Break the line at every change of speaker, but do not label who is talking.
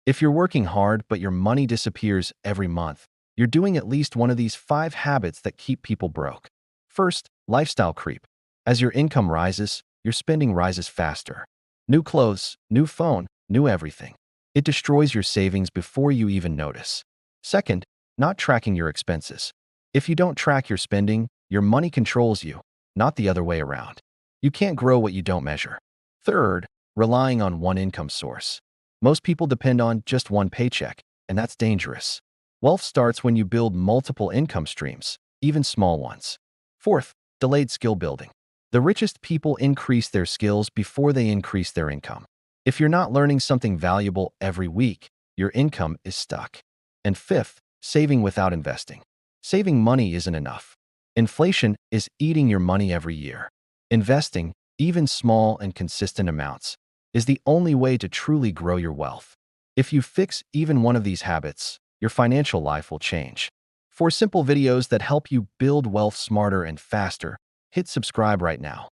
If you're working hard but your money disappears every month, you're doing at least one of these 5 habits that keep people broke. First, lifestyle creep. As your income rises, your spending rises faster. New clothes, new phone, new everything. It destroys your savings before you even notice. Second, not tracking your expenses. If you don't track your spending, your money controls you, not the other way around. You can't grow what you don't measure. Third, relying on one income source. Most people depend on just one paycheck, and that's dangerous. Wealth starts when you build multiple income streams, even small ones. Fourth, delayed skill building. The richest people increase their skills before they increase their income. If you're not learning something valuable every week, your income is stuck. And fifth, saving without investing. Saving money isn't enough. Inflation is eating your money every year. Investing, even small and consistent amounts, is the only way to truly grow your wealth. If you fix even one of these habits, your financial life will change. For simple videos that help you build wealth smarter and faster, hit subscribe right now.